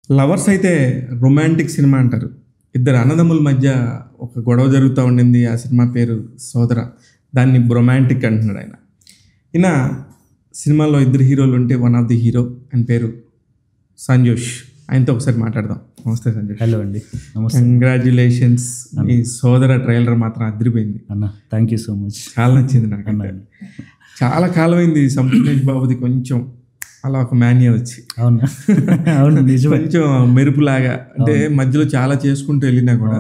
Lovers అయితే romantic cinema అంటారు. ఇద్దరు అన్నదమ్ముల మధ్య ఒక గొడవ జరుగుతూ ఉండింది. ఆ సినిమా పేరు సోదర. దాన్ని రొమాంటిక్ అంటున్నాడు ఆయన. ఈయన సినిమాలో ఇద్దరు హీరోలు ఉంటే వన్ ఆఫ్ ది హీరో అని పేరు సంజోష్. ఆయనతో ఒకసారి మాట్లాడదాం. నమస్తే సంజోష్. హలో అండి, నమస్తే. కంగ్రాచ్యులేషన్స్. ఈ సోదర ట్రైలర్ మాత్రం అదిరిపోయింది అన్న. Thank you so much. చాలా నచ్చింది నాకు. చాలా కాలమైంది సంపూర్ణేష్ బాబుది కొంచెం అలా ఒక మాన్యా వచ్చి. అవునా? అవును, నిజమే. కొంచెం మెరుపులాగా, అంటే మధ్యలో చాలా చేసుకుంటూ వెళ్ళినా కూడా.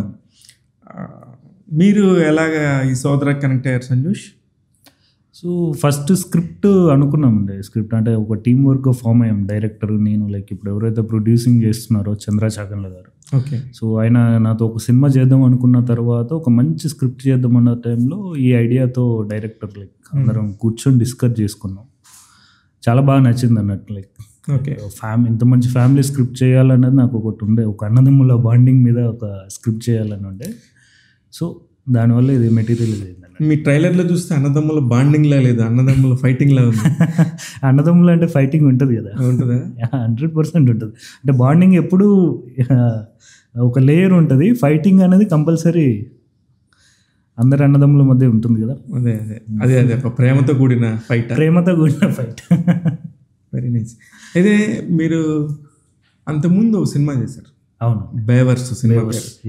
మీరు ఎలాగా ఈ సోదర కనెక్ట్ అయ్యారు సంజోష్? సో ఫస్ట్ స్క్రిప్ట్ అనుకున్నామండి. స్క్రిప్ట్ అంటే ఒక టీం వర్క్ ఫామ్ అయ్యాం, డైరెక్టర్ నేను, లైక్ ఇప్పుడు ఎవరైతే ప్రొడ్యూసింగ్ చేస్తున్నారో చంద్రచాకండ్ల గారు. ఓకే. సో ఆయన నాతో ఒక సినిమా చేద్దాం అనుకున్న తర్వాత ఒక మంచి స్క్రిప్ట్ చేద్దాం అన్న టైంలో ఈ ఐడియాతో డైరెక్టర్ లైక్ అందరం కూర్చొని డిస్కస్ చేసుకున్నాం. చాలా బాగా నచ్చింది అన్నట్టు. లైక్ ఓకే, ఇంత మంచి ఫ్యామిలీ స్క్రిప్ట్ చేయాలన్నది నాకు ఒకటి ఉండే, ఒక అన్నదమ్ముల బాండింగ్ మీద ఒక స్క్రిప్ట్ చేయాలని ఉండే. సో దానివల్ల ఇది మెటీరియల్ అయింది. మీ ట్రైలర్లో చూస్తే అన్నదమ్ముల బాండింగ్లా లేదు, అన్నదమ్ముల ఫైటింగ్లా ఉంది. అన్నదమ్ములు అంటే ఫైటింగ్ ఉంటుంది కదా. ఉంటుందా? 100% ఉంటుంది. అంటే బాండింగ్ ఎప్పుడు ఒక లేయర్ ఉంటుంది, ఫైటింగ్ అనేది కంపల్సరీ అందరి అన్నదమ్ముల మధ్య ఉంటుంది కదా. అదే అదే అదే అదే ఒక ప్రేమతో కూడిన ఫైట్. ప్రేమతో కూడిన ఫైట్. Very nice. అయితే మీరు అంతకుముందు ఒక సినిమా చేశారు. అవును, బేవర్స్ సినిమా.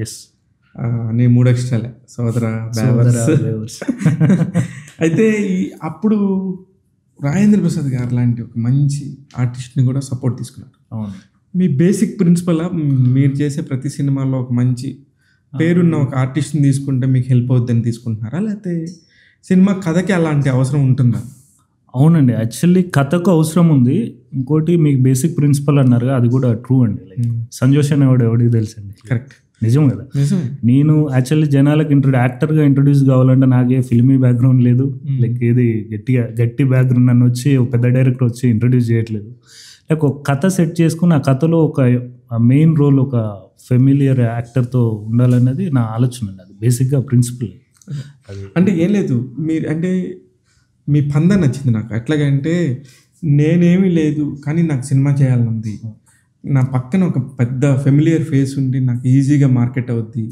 ఎస్. నీ 3 అక్షరాలే సోదర బేవర్స్. అయితే అప్పుడు రాజేంద్ర ప్రసాద్ గారు లాంటి ఒక మంచి ఆర్టిస్ట్ని కూడా సపోర్ట్ తీసుకున్నారు. అవును. మీ బేసిక్ ప్రిన్సిపల్ మీరు చేసే ప్రతి సినిమాలో ఒక మంచి పేరున్న ఒక ఆర్టిస్ట్ని తీసుకుంటే మీకు హెల్ప్ అవుతుందని తీసుకుంటున్నారా, లేకపోతే సినిమా కథకి అలాంటి అవసరం ఉంటుందా? అవునండి, యాక్చువల్లీ కథకు అవసరం ఉంది. ఇంకోటి మీకు బేసిక్ ప్రిన్సిపల్ అన్నారు, అది కూడా ట్రూ అండి. లైక్ సంజోష్ అనేవాడు ఎవరికి తెలుసండి. కరెక్ట్, నిజం కదా. నిజమే. నేను యాక్చువల్లీ జనాలకు యాక్టర్గా ఇంట్రొడ్యూస్ కావాలంటే నాకే ఫిల్మీ బ్యాక్గ్రౌండ్ లేదు, లైక్ ఏది గట్టి బ్యాక్గ్రౌండ్ నన్ను వచ్చి ఒక పెద్ద డైరెక్టర్ వచ్చి ఇంట్రొడ్యూస్ చేయట్లేదు. లైక్ ఒక కథ సెట్ చేసుకుని ఆ కథలో ఒక మెయిన్ రోల్ ఒక ఫెమిలియర్ యాక్టర్తో ఉండాలన్నది నా ఆలోచన అండి. అది బేసిక్గా ప్రిన్సిపల్. అది అంటే ఏం లేదు, మీరు అంటే మీ పంద నచ్చింది నాకు. ఎట్లాగంటే నేనేమీ లేదు కానీ నాకు సినిమా చేయాలని ఉంది, నా పక్కన ఒక పెద్ద ఫెమిలియర్ ఫేస్ ఉండి నాకు ఈజీగా మార్కెట్ అవుద్ది,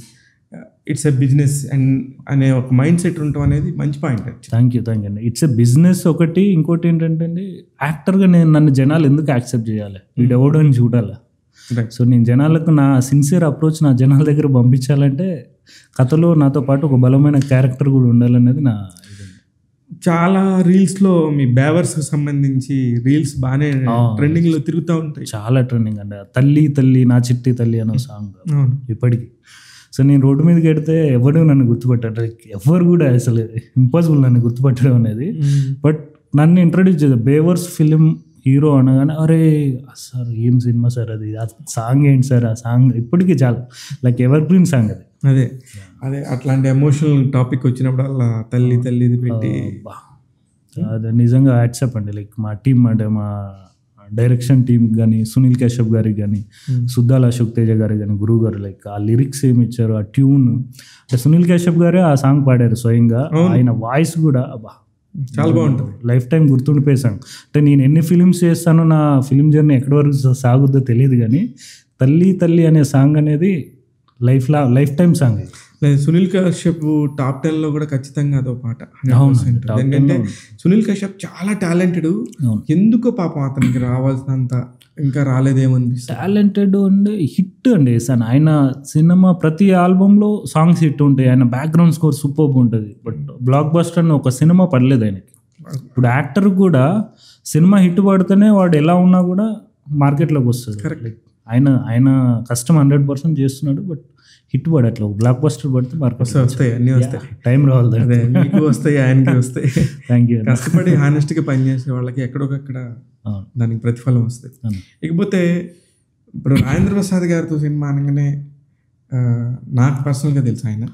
ఇట్స్ ఎ బిజినెస్ అండ్ అనే ఒక మైండ్ సెట్ ఉండటం అనేది మంచి పాయింట్. థ్యాంక్ యూ అండి. ఇట్స్ ఎ బిజినెస్ ఒకటి. ఇంకోటి ఏంటంటే అండి, యాక్టర్గా నన్ను జనాలు ఎందుకు యాక్సెప్ట్ చేయాలి, వీడు ఎవడో అని చూడాలి. సో నేను జనాలకు నా సిన్సియర్ అప్రోచ్ నా జనాల దగ్గర పంపించాలంటే కథలో నాతో పాటు ఒక బలమైన క్యారెక్టర్ కూడా ఉండాలనేది నా ఇది. చాలా రీల్స్లో మీ బేవర్స్కి సంబంధించి రీల్స్ బాగానే ట్రెండింగ్లో తిరుగుతూ ఉంటాయి. చాలా ట్రెండింగ్ అండి. తల్లి తల్లి నా చిట్టి తల్లి అనే సాంగ్ ఇప్పటికీ. సో నేను రోడ్డు మీదకి వెడితే ఎవరు నన్ను గుర్తుపట్టారు, ఎవరు కూడా అసలు ఇంపాసిబుల్ నన్ను గుర్తుపట్టడం అనేది. బట్ నన్ను ఇంట్రడ్యూస్ చేశారు బేవర్స్ ఫిలిం హీరో అనగానే, అరే సార్ ఏం సినిమా సార్ అది, ఆ సాంగ్ ఏంటి సార్, ఆ సాంగ్ ఇప్పటికీ చాలా లైక్ ఎవర్ గ్రీన్ సాంగ్ అది. అదే అదే అట్లాంటి ఎమోషనల్ టాపిక్ వచ్చినప్పుడు అలా తల్లి తల్లిది పెట్టి అది నిజంగా యాక్సెప్ట్ అండి. లైక్ మా టీం అంటే మా డైరెక్షన్ టీం కానీ, సునీల్ కశ్యప్ గారికి కానీ, సుద్దాల అశోక్ తేజ గారికి కానీ, గురువు గారు లైక్ ఆ లిరిక్స్ ఏమి ఇచ్చారు, ఆ ట్యూన్, అంటే సునీల్ కశ్యప్ గారే ఆ సాంగ్ పాడారు స్వయంగా. ఆయన వాయిస్ కూడా చాలా బాగుంటుంది, లైఫ్ టైం గుర్తుండిపోయే సాంగ్. అంటే నేను ఎన్ని ఫిలిమ్స్ చేస్తానో నా ఫిలిం జర్నీ ఎక్కడి వరకు సాగుద్దో తెలియదు, కానీ తల్లి తల్లి అనే సాంగ్ అనేది lifetime song. Sunil Kashyap top 10లో కూడా ఖచ్చితంగా అదో పాట. ఎందుకంటే సునీల్ కశ్యప్ చాలా టాలెంటెడ్, ఎందుకో పాపం అతనికి రావాల్సినంత ఇంకా రాలేదేమనిపిస్తుంది. టాలెంటెడ్ అండి, హిట్ అండి. ఆయన సినిమా ప్రతి ఆల్బంలో సాంగ్స్ హిట్ ఉంటాయి, ఆయన బ్యాక్గ్రౌండ్ స్కోర్ సూపర్ ఉంటుంది. బట్ బ్లాక్ బస్టర్ అని ఒక సినిమా పడలేదు ఆయనకి. ఇప్పుడు యాక్టర్ కూడా సినిమా హిట్ పడితేనే వాడు ఎలా ఉన్నా కూడా మార్కెట్లోకి వస్తుంది. ఆయన కష్టం 100% చేస్తున్నాడు, బట్ హిట్ పడట్లేదు. బ్లాక్ బస్టర్ పడితే మార్కెట్ వస్తాయి, అన్నీ వస్తాయి, టైం రావాలి. అదే మీకు వస్తాయి, ఆయనకి వస్తాయి. Thank you. కష్టపడి హానెస్ట్గా పనిచేసే వాళ్ళకి ఎక్కడొకక్కడ దానికి ప్రతిఫలం వస్తుంది. ఇకపోతే ఇప్పుడు రాజేంద్ర ప్రసాద్ గారితో సినిమా అనగానే నాకు పర్సనల్గా తెలుసు ఆయన,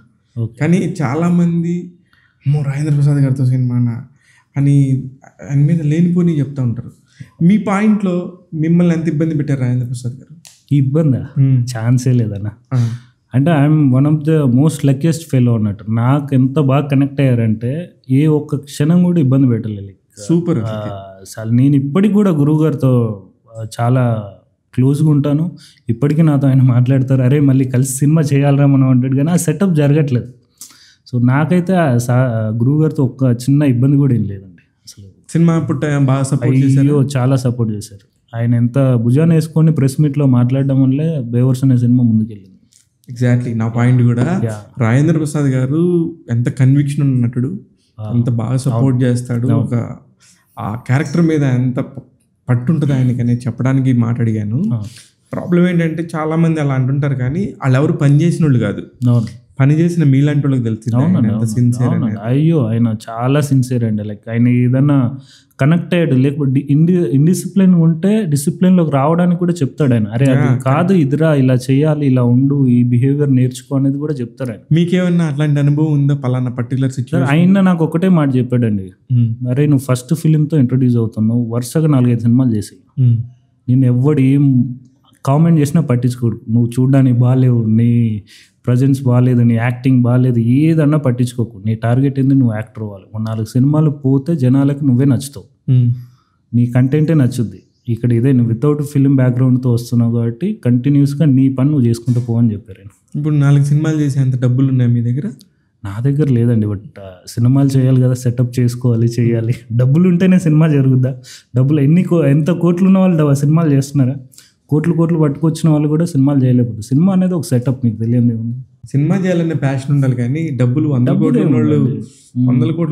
కానీ చాలామంది రాజేంద్ర ప్రసాద్ గారితో సినిమానా అని ఆయన మీద లేనిపోని చెప్తూ ఉంటారు. మీ పాయింట్లో మిమ్మల్ని ఎంత ఇబ్బంది పెట్టారు రాజేంద్ర ప్రసాద్ గారు? ఈ ఇబ్బందా? ఛాన్సే లేదన్న. అంటే I'm one of the most luckiest fellow అన్నట్టు. నాకు ఎంత బాగా కనెక్ట్ అయ్యారంటే ఏ ఒక్క క్షణం కూడా ఇబ్బంది పెట్టలేదు. సూపర్. అసలు నేను ఇప్పటికి కూడా గురువు గారితో చాలా క్లోజ్గా ఉంటాను. ఇప్పటికీ నాతో ఆయన మాట్లాడతారు, అరే మళ్ళీ కలిసి సినిమా చేయాలరా మనం అంటాడు, కానీ ఆ సెటప్ జరగట్లేదు. సో నాకైతే గురువు గారితో ఒక్క చిన్న ఇబ్బంది కూడా ఏం లేదండి అసలు. సినిమా పుట్ట బాగా సపోర్ట్ అయ్యో చాలా సపోర్ట్ చేశారు. ఆయన ఎంత భుజాన్ని వేసుకొని ప్రెస్ మీట్లో మాట్లాడడం వల్లే బేవర్స్ అనే సినిమా ముందుకెళ్ళింది. ఎగ్జాక్ట్లీ నా పాయింట్ కూడా. రాజేంద్ర ప్రసాద్ గారు ఎంత కన్విక్షన్ ఉన్న నటుడు, ఎంత బాగా సపోర్ట్ చేస్తాడు, ఒక ఆ క్యారెక్టర్ మీద ఎంత పట్టుంటుంది ఆయనకనే చెప్పడానికి మాట అడిగాను. ప్రాబ్లం ఏంటంటే చాలా మంది అలా అంటుంటారు, కానీ వాళ్ళు ఎవరు పని చేసిన వాళ్ళు కాదు, పని చేసిన మీలాంటి వాళ్ళకి తెలుసు సిన్సియర్. అయ్యో ఆయన చాలా సిన్సియర్ అండి. లైక్ ఆయన ఏదన్నా కనెక్ట్ అయ్యాడు, లేకపోతే ఇండిసిప్లిన్ ఉంటే డిసిప్లిన్లోకి రావడానికి కూడా చెప్తాడు ఆయన. అరే అది కాదు, ఇదిరా ఇలా చేయాలి, ఇలా ఉండు, ఈ బిహేవియర్ నేర్చుకో అనేది కూడా చెప్తారు ఆయన. మీకేమన్నా అట్లాంటి అనుభవం ఉందా పలానా పర్టికులర్ సిచ్యువేషన్? ఆయన నాకు ఒకటే మాట చెప్పాడండి, అరే నువ్వు ఫస్ట్ ఫిలింతో ఇంట్రొడ్యూస్ అవుతున్నావు, వరుసగా 4-5 సినిమాలు చేసి నేను ఎవడు ఏం కామెంట్ చేసినా పట్టించుకోడు, నువ్వు చూడడానికి బాగాలేవు, నీ ప్రజెన్స్ బాగాలేదు, నీ యాక్టింగ్ బాగాలేదు, ఏదన్నా పట్టించుకోకు, నీ టార్గెట్ ఏంది, నువ్వు యాక్టర్ అవ్వాలి. 4 సినిమాలు పోతే జనాలకి నువ్వే నచ్చుతావు, నీ కంటెంటే నచ్చుద్ది. ఇక్కడ ఇదే నువ్వు వితౌట్ ఫిలిం బ్యాక్గ్రౌండ్తో వస్తున్నావు కాబట్టి కంటిన్యూస్గా నీ పని నువ్వు చేసుకుంటూ పోవని చెప్పారు. ఇప్పుడు 4 సినిమాలు చేసే అంత డబ్బులు ఉన్నాయి మీ దగ్గర? నా దగ్గర లేదండి, బట్ సినిమాలు చేయాలి కదా, సెటప్ చేసుకోవాలి, చేయాలి. డబ్బులు ఉంటేనే సినిమా జరుగుద్దా? డబ్బులు ఎంత కోట్లు ఉన్న వాళ్ళు సినిమాలు చేస్తున్నారా? కోట్లు పట్టుకొచ్చిన వాళ్ళు కూడా సినిమాలు చేయలేకపోతే. సినిమా అనేది ఒక సెటప్, మీకు తెలియదు. సినిమా చేయాలనే ప్యాషన్ ఉండాలి, కానీ డబ్బులు 100 కోట్లు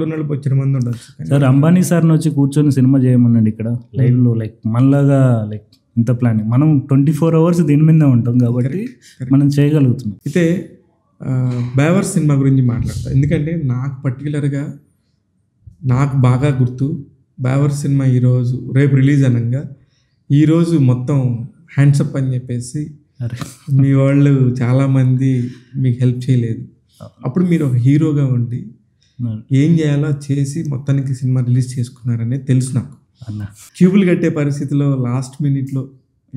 ఉన్న వాళ్ళు వచ్చిన మంది ఉండొచ్చు. సార్ అంబానీ సార్ని వచ్చి కూర్చొని సినిమా చేయమనండి ఇక్కడ లైవ్లో, లైక్ మనలాగా లైక్ ఇంత ప్లానింగ్. మనం 24 hours దీని మీదే ఉంటాం కాబట్టి మనం చేయగలుగుతున్నాం. అయితే బేవర్స్ సినిమా గురించి మాట్లాడతా, ఎందుకంటే నాకు పర్టికులర్గా నాకు బాగా గుర్తు. బేవర్స్ సినిమా రేపు రిలీజ్ అనగా ఈరోజు మొత్తం హ్యాండ్సప్ అని చెప్పేసి మీ వాళ్ళు చాలామంది మీకు హెల్ప్ చేయలేదు. అప్పుడు మీరు ఒక హీరోగా ఉండి ఏం చేయాలో చేసి మొత్తానికి సినిమా రిలీజ్ చేసుకున్నారనేది తెలుసు నాకు. క్యూబులు కట్టే పరిస్థితిలో లాస్ట్ మినిట్లో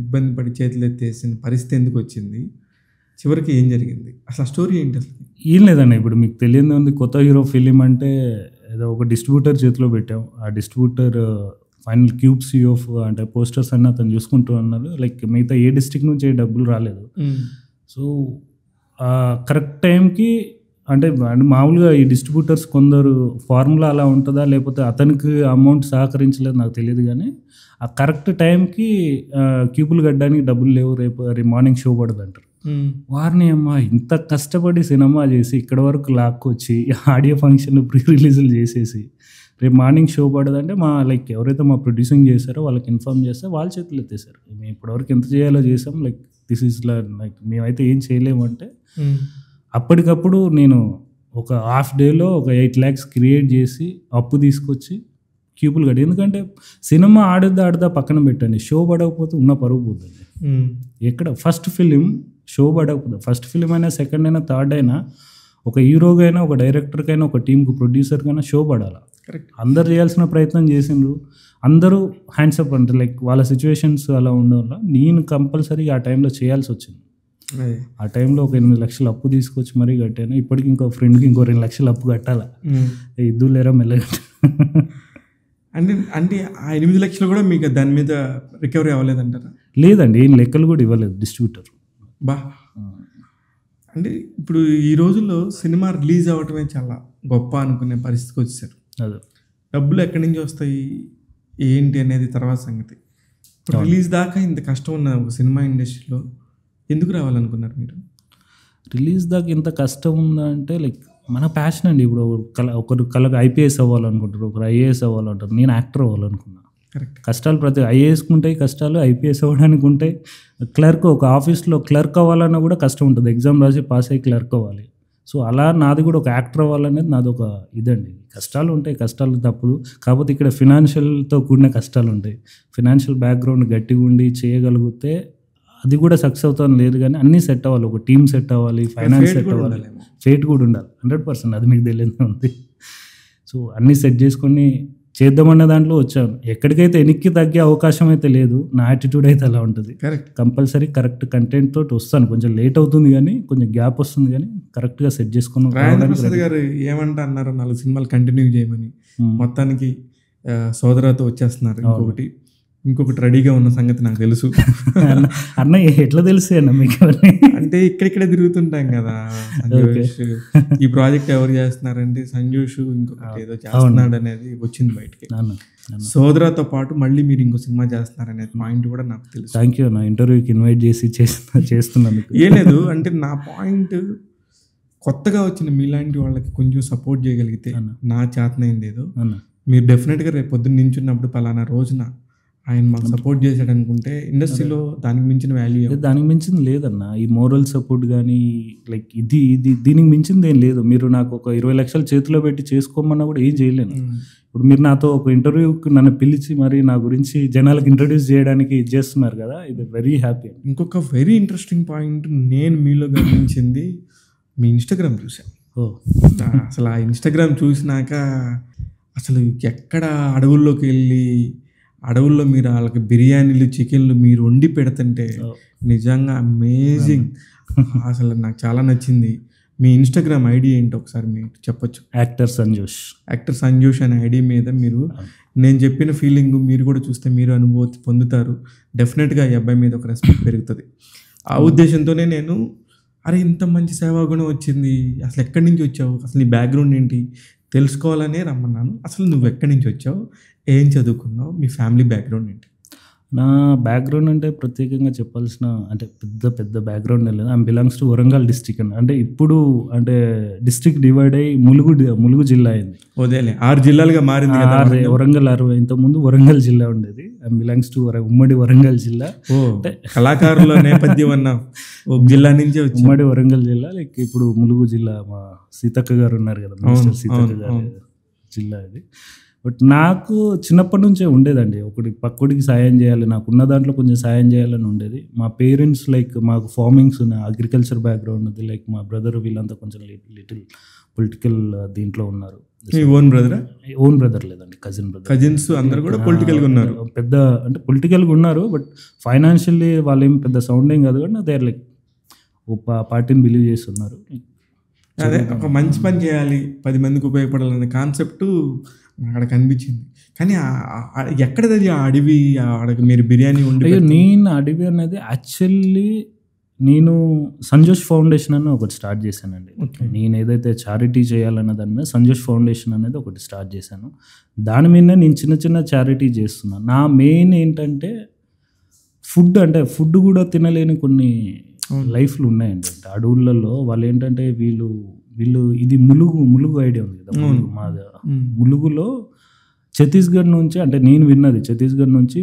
ఇబ్బంది పడి చేతులు ఎత్తేసిన పరిస్థితి ఎందుకు వచ్చింది, చివరికి ఏం జరిగింది, అసలు స్టోరీ ఏంటి? అసలు ఏం లేదండి, ఇప్పుడు మీకు తెలియదు ఉంది, కొత్త హీరో ఫిలిం అంటే ఏదో ఒక డిస్ట్రిబ్యూటర్ చేతిలో పెట్టాం. ఆ డిస్ట్రిబ్యూటర్ ఫైనల్ క్యూబ్స్ ఆఫ్ అంటే పోస్టర్స్ అన్నీ అతను చూసుకుంటూ అన్నారు. లైక్ మిగతా ఏ డిస్ట్రిక్ట్ నుంచి ఏ డబ్బులు రాలేదు. సో కరెక్ట్ టైంకి అంటే మామూలుగా ఈ డిస్ట్రిబ్యూటర్స్ కొందరు ఫార్ములా అలా ఉంటుందా, లేకపోతే అతనికి అమౌంట్ సహకరించలేదు నాకు తెలియదు, కానీ ఆ కరెక్ట్ టైంకి క్యూబులు కట్టడానికి డబ్బులు లేవు, రేపు మార్నింగ్ షో పడదు అంటారు. వారిని అమ్మా ఇంత కష్టపడి సినిమా చేసి ఇక్కడ వరకు లాక్కొచ్చి ఆడియో ఫంక్షన్ ప్రీ రిలీజులు చేసేసి రేపు మార్నింగ్ షో పడదంటే మా లైక్ ఎవరైతే మా ప్రొడ్యూసింగ్ చేశారో వాళ్ళకి ఇన్ఫార్మ్ చేస్తే వాళ్ళ చేతులు ఎత్తేసారు. మేము ఇప్పటివరకు ఎంత చేయాలో చేసాం, లైక్ దిస్ ఈజ్ లైక్ మేమైతే ఏం చేయలేమంటే అప్పటికప్పుడు నేను ఒక హాఫ్ డేలో ఒక 8 lakhs క్రియేట్ చేసి అప్పు తీసుకొచ్చి క్యూబులు కట్టి. ఎందుకంటే సినిమా ఆడదా పక్కన పెట్టండి, షో పడకపోతే ఉన్న పరుగు పోతుంది. ఎక్కడ ఫస్ట్ ఫిలిం షో పడకపోతే, ఫస్ట్ ఫిలిం అయినా సెకండ్ అయినా థర్డ్ అయినా ఒక హీరోకైనా ఒక డైరెక్టర్కైనా ఒక టీంకి ప్రొడ్యూసర్కైనా షో పడాలి. అందరు చేయాల్సిన ప్రయత్నం చేసిండ్రు, అందరూ హ్యాండ్సప్ అంటే లైక్ వాళ్ళ సిచ్యువేషన్స్ అలా ఉండడం వల్ల నేను కంపల్సరీ ఆ టైంలో చేయాల్సి వచ్చింది. ఆ టైంలో ఒక 8 లక్షలు అప్పు తీసుకొచ్చి మరీ కట్టాను. ఇప్పటికి ఇంకో ఫ్రెండ్కి ఇంకో 2 లక్షలు అప్పు కట్టాలా, ఇద్దు లేరా మెల్లగా. అంటే ఆ 8 లక్షలు కూడా మీకు దాని మీద రికవరీ అవ్వలేదంటారా? లేదండి, ఏం లెక్కలు కూడా ఇవ్వలేదు డిస్ట్రిబ్యూటర్. అంటే ఇప్పుడు ఈ రోజుల్లో సినిమా రిలీజ్ అవ్వటమే చాలా గొప్ప అనుకునే పరిస్థితికి వచ్చేసారు. అదే డబ్బులు ఎక్కడి నుంచి వస్తాయి ఏంటి అనేది తర్వాత సంగతి. ఇప్పుడు రిలీజ్ దాకా ఇంత కష్టం ఉన్న ఒక సినిమా ఇండస్ట్రీలో ఎందుకు రావాలనుకున్నారు మీరు? రిలీజ్ దాకా ఇంత కష్టం ఉందా అంటే లైక్ మన ప్యాషన్ అండి. ఇప్పుడు ఒకరు కళకు ఐపీఎస్ అవ్వాలనుకుంటారు, ఒకరు ఐఏఎస్ అవ్వాలంటారు. నేను యాక్టర్ అవ్వాలనుకున్నా. కరెక్ట్. కష్టాలు ప్రతి ఐఏఎస్కి ఉంటాయి కష్టాలు, ఐపీఎస్ అవ్వడానికి ఉంటాయి. క్లర్క్ ఒక ఆఫీస్లో క్లర్క్ అవ్వాలన్నా కూడా కష్టం ఉంటుంది, ఎగ్జామ్ రాసి పాస్ అయ్యి క్లర్క్ అవ్వాలి. సో అలా నాది కూడా ఒక యాక్టర్ అవ్వాలనేది నాది ఒక ఇదండి. కష్టాలు ఉంటాయి, కష్టాలు తప్పదు. కాకపోతే ఇక్కడ ఫినాన్షియల్తో కూడిన కష్టాలు ఉంటాయి. ఫినాన్షియల్ బ్యాక్గ్రౌండ్ గట్టిగా ఉండి చేయగలిగితే అది కూడా సక్సెస్ అవుతాను లేదు, కానీ అన్నీ సెట్ అవ్వాలి. ఒక టీమ్ సెట్ అవ్వాలి, ఫైనాన్స్ సెట్ అవ్వాలి, ఫేట్ కూడా ఉండాలి. 100% అది మీకు తెలియదు ఉంది. సో అన్నీ సెట్ చేసుకొని చేద్దామన్న దాంట్లో వచ్చాను. ఎక్కడికైతే ఎనిక్కి తగ్గే అవకాశం అయితే లేదు. నా యాటిట్యూడ్ అయితే అలా ఉంటుంది. కంపల్సరీ కరెక్ట్ కంటెంట్ తోటి వస్తాను. కొంచెం లేట్ అవుతుంది కానీ, కొంచెం గ్యాప్ వస్తుంది కానీ కరెక్ట్గా సెట్ చేసుకున్నాను. రాజేంద్ర ప్రసాద్ గారు ఏమంటే అన్నారు 4 సినిమాలు కంటిన్యూ చేయమని, మొత్తానికి సోదరతో వచ్చేస్తున్నారు. ఇంకొకటి ఇంకొకటి రెడీగా ఉన్న సంగతి నాకు తెలుసు. అన్న ఎట్లా తెలుసు అన్న మీకు? అంటే ఇక్కడిక్కడే తిరుగుతుంటాం కదా సంజోష్, ఈ ప్రాజెక్ట్ ఎవరు చేస్తున్నారంటే సంజోష్ ఇంకొకటి ఏదో చేస్తున్నాడు అనేది వచ్చింది బయటికి. సోదరాతో పాటు మళ్ళీ మీరు ఇంకో సినిమా చేస్తున్నారనేది పాయింట్ కూడా నాకు తెలుసు. థ్యాంక్ యూ నా ఇంటర్వ్యూకి ఇన్వైట్ చేసి చేస్తున్నాను. ఏం లేదు అంటే నా పాయింట్ కొత్తగా వచ్చిన మీలాంటి వాళ్ళకి కొంచెం సపోర్ట్ చేయగలిగితే నా చేతనైంది ఏదో మీరు డెఫినెట్గా రేపు పొద్దున్న నించున్నప్పుడు పలానా రోజున ఆయన మాకు సపోర్ట్ చేశాడు అనుకుంటే ఇండస్ట్రీలో దానికి మించిన వాల్యూ, దానికి మించింది లేదన్న. ఈ మోరల్ సపోర్ట్ కానీ లైక్ ఇది దీనికి మించింది ఏం లేదు. మీరు నాకు ఒక 20 లక్షలు చేతిలో పెట్టి చేసుకోమన్నా కూడా ఏం చేయలేను. ఇప్పుడు మీరు నాతో ఒక ఇంటర్వ్యూకి నన్ను పిలిచి మరి నా గురించి జనాలకు ఇంట్రడ్యూస్ చేయడానికి ఇది చేస్తున్నారు కదా, ఇది వెరీ హ్యాపీ. ఇంకొక వెరీ ఇంట్రెస్టింగ్ పాయింట్ నేను మీలో గమనించింది, మీ ఇన్స్టాగ్రామ్ చూసాను. అసలు ఆ ఇన్స్టాగ్రామ్ చూసినాక అసలు ఎక్కడ అడవుల్లోకి వెళ్ళి అడవుల్లో మీరు వాళ్ళకి బిర్యానీలు చికెన్లు మీరు వండి పెడుతుంటే నిజంగా అమేజింగ్. అసలు నాకు చాలా నచ్చింది. మీ ఇన్స్టాగ్రామ్ ఐడి ఏంటి ఒకసారి మీరు చెప్పొచ్చు? యాక్టర్ సంజోష్ అనే ఐడి మీద మీరు నేను చెప్పిన ఫీలింగ్ మీరు కూడా చూస్తే మీరు అనుభూతి పొందుతారు. డెఫినెట్గా ఈ అబ్బాయి మీద ఒక రెస్పెక్ట్ పెరుగుతుంది. ఆ ఉద్దేశంతోనే నేను అరే ఇంత మంచి సేవాగుణం వచ్చింది, అసలు ఎక్కడి నుంచి వచ్చావు, అసలు నీ బ్యాక్గ్రౌండ్ ఏంటి తెలుసుకోవాలనే రమ్మన్నాను. అసలు నువ్వు ఎక్కడి నుంచి వచ్చావు, ఏం చదువుకున్నావు, మీ ఫ్యామిలీ బ్యాక్గ్రౌండ్ ఏంటి? నా బ్యాక్గ్రౌండ్ అంటే ప్రత్యేకంగా చెప్పాల్సిన అంటే పెద్ద బ్యాక్గ్రౌండ్ లేదు. I belongs to Warangal district అండి. అంటే ఇప్పుడు అంటే డిస్ట్రిక్ట్ డివైడ్ అయ్యి ములుగు జిల్లా అయింది. 6 జిల్లాలుగా మారింది కదా. వరంగల్ 60 ఇంతకుముందు వరంగల్ జిల్లా ఉండేది. ఐ బిలాంగ్స్ టు ఉమ్మడి వరంగల్ జిల్లా. కళాకారుల నేపథ్యం అన్న ఒక జిల్లా నుంచి ఉమ్మడి వరంగల్ జిల్లా. లైక్ ఇప్పుడు ములుగు జిల్లా మా సీతక్క గారు ఉన్నారు కదా, మినిస్టర్ సీతక్క గారు జిల్లా ఇది. బట్ నాకు చిన్నప్పటి నుంచే ఉండేదండి ఒకటి పక్కడికి సాయం చేయాలి, నాకున్న దాంట్లో కొంచెం సాయం చేయాలని ఉండేది. మా పేరెంట్స్ లైక్ మాకు ఫార్మింగ్స్ ఉన్నాయి, అగ్రికల్చర్ బ్యాక్గ్రౌండ్ ఉంది. లైక్ మా బ్రదర్ వీళ్ళంతా కొంచెం లిటిల్ పొలిటికల్ దీంట్లో ఉన్నారు. ఓన్ బ్రదర్ లేదండి, కజిన్స్ అందరూ కూడా పొలిటికల్గా ఉన్నారు. పెద్ద అంటే పొలిటికల్గా ఉన్నారు, బట్ ఫైనాన్షియల్లీ వాళ్ళు ఏం పెద్ద సౌండ్ ఏం కాదు. కానీ దే ఆర్ లైక్ పార్టీని బిలీవ్ చేస్తున్నారు. అదే ఒక మంచి పని చేయాలి, 10 మందికి ఉపయోగపడాలనే కాన్సెప్ట్ అక్కడ కనిపించింది. కానీ ఎక్కడది ఆ అడవి, అక్కడికి మీరు బిర్యానీ ఉండి? నేను అడవి అనేది యాక్చువల్లీ నేను సంజోష్ ఫౌండేషన్ అని ఒకటి స్టార్ట్ చేశానండి. నేను ఏదైతే చారిటీ చేయాలన్న దాని మీద సంజోష్ ఫౌండేషన్ అనేది ఒకటి స్టార్ట్ చేశాను. దాని మీద నేను చిన్న చారిటీ చేస్తున్నాను. నా మెయిన్ ఏంటంటే ఫుడ్ కూడా తినలేని కొన్ని లైఫ్లు ఉన్నాయండి. అంటే అడవులలో వాళ్ళు ఏంటంటే వీళ్ళు ఇది ములుగు ఐడియా ఉంది కదా, ములుగులో ఛత్తీస్గఢ్ నుంచి, అంటే నేను విన్నది ఛత్తీస్గఢ్ నుంచి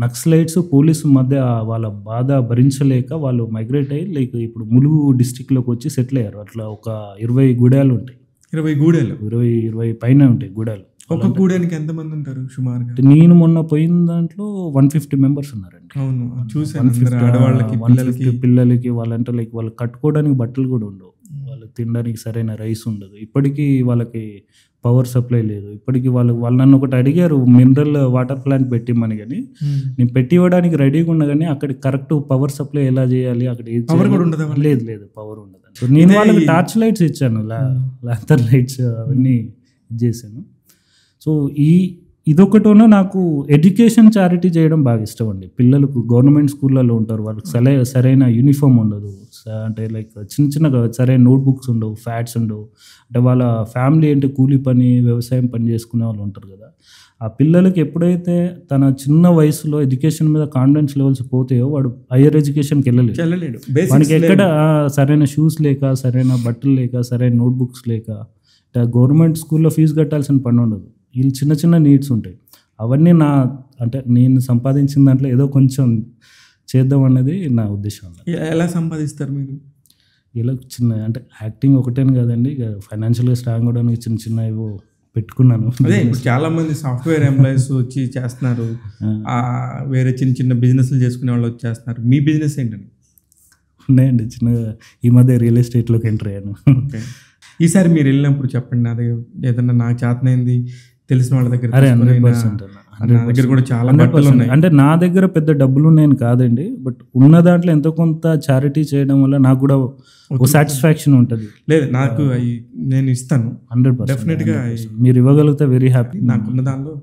నక్సలైట్స్ పోలీసు మధ్య వాళ్ళ బాధ భరించలేక వాళ్ళు మైగ్రేట్ అయ్యి లైక్ ఇప్పుడు ములుగు డిస్టిక్లోకి వచ్చి సెటిల్ అయ్యారు. అట్లా ఒక 20 గూడాలు ఉంటాయి. 20 పైన ఉంటాయి గూడాలు. ఒక గూడానికి ఎంతమంది ఉంటారు సుమారుగా? నేను మొన్న పోయిన దాంట్లో 150 మెంబర్స్ ఉన్నారండి. 150 పిల్లలకి. వాళ్ళంటే లైక్ వాళ్ళు కట్టుకోవడానికి బట్టలు కూడా ఉండవు, వాళ్ళు తినడానికి సరైన రైస్ ఉండదు. ఇప్పటికీ వాళ్ళకి పవర్ సప్లై లేదు. ఇప్పటికీ వాళ్ళు నన్ను ఒకటి అడిగారు, మినరల్ వాటర్ ప్లాంట్ పెట్టిమ్మని. కానీ నేను పెట్టి ఇవ్వడానికి రెడీగా ఉన్నా కానీ అక్కడ కరెక్ట్ పవర్ సప్లై ఎలా చేయాలి, అక్కడ లేదు పవర్ ఉండదు. సో నేను వాళ్ళకి టార్చ్ లైట్స్ ఇచ్చాను, లాంతర్ లైట్స్ అవన్నీ చేశాను. సో ఇదొకటోనో నాకు ఎడ్యుకేషన్ చారిటీ చేయడం బాగా ఇష్టం అండి. పిల్లలకు గవర్నమెంట్ స్కూళ్ళలో ఉంటారు, వాళ్ళకి సరైన యూనిఫామ్ ఉండదు, అంటే లైక్ చిన్న సరైన నోట్బుక్స్ ఉండవు, ఫ్యాట్స్ ఉండవు. అంటే వాళ్ళ ఫ్యామిలీ అంటే కూలీ పని వ్యవసాయం పని చేసుకునే వాళ్ళు ఉంటారు కదా. ఆ పిల్లలకి ఎప్పుడైతే తన చిన్న వయసులో ఎడ్యుకేషన్ మీద కాన్ఫిడెన్స్ లెవెల్స్ పోతాయో వాడు హయ్యర్ ఎడ్యుకేషన్కి వెళ్ళలేడు. వానికి ఎక్కడ సరైన షూస్ లేక, సరైన బట్టలు లేక, సరైన నోట్బుక్స్ లేక, గవర్నమెంట్ స్కూల్లో ఫీజు కట్టాల్సిన పని ఉండదు. వీళ్ళు చిన్న నీడ్స్ ఉంటాయి. అవన్నీ అంటే నేను సంపాదించిన దాంట్లో ఏదో కొంచెం చేద్దాం అన్నది నా ఉద్దేశం. ఎలా సంపాదిస్తారు మీరు? ఇలా అంటే యాక్టింగ్ ఒకటేని కాదండి, ఫైనాన్షియల్గా స్ట్రాంగ్ అవడానికి చిన్న ఏవో పెట్టుకున్నాను. అదే ఇప్పుడు చాలా మంది సాఫ్ట్వేర్ ఎంప్లాయీస్ వచ్చి చేస్తున్నారు, వేరే చిన్న బిజినెస్లు చేసుకునే వాళ్ళు వచ్చి చేస్తున్నారు. మీ బిజినెస్ ఏంటండి? ఉన్నాయండి చిన్నగా. ఈ మధ్య రియల్ ఎస్టేట్లోకి ఎంటర్ అయ్యాను. ఈసారి మీరు వెళ్ళినప్పుడు చెప్పండి, నాది ఏదన్నా నాకు చేతనైంది తెలిసిన వాళ్ళ దగ్గర. 100% కూడా చాలా బట్టలు ఉన్నాయి. అంటే నా దగ్గర పెద్ద డబ్బులు ఉన్నాయని కాదండి, బట్ ఉన్న దాంట్లో ఎంతో కొంత చారిటీ చేయడం వల్ల నాకు కూడా ఒక సాటిస్ఫాక్షన్ ఉంటుంది. లేదు నాకు నేను ఇస్తాను 100%. డెఫినెట్గా. మీరు ఇవ్వగలిగితే వెరీ హ్యాపీ. నాకున్న దానిలో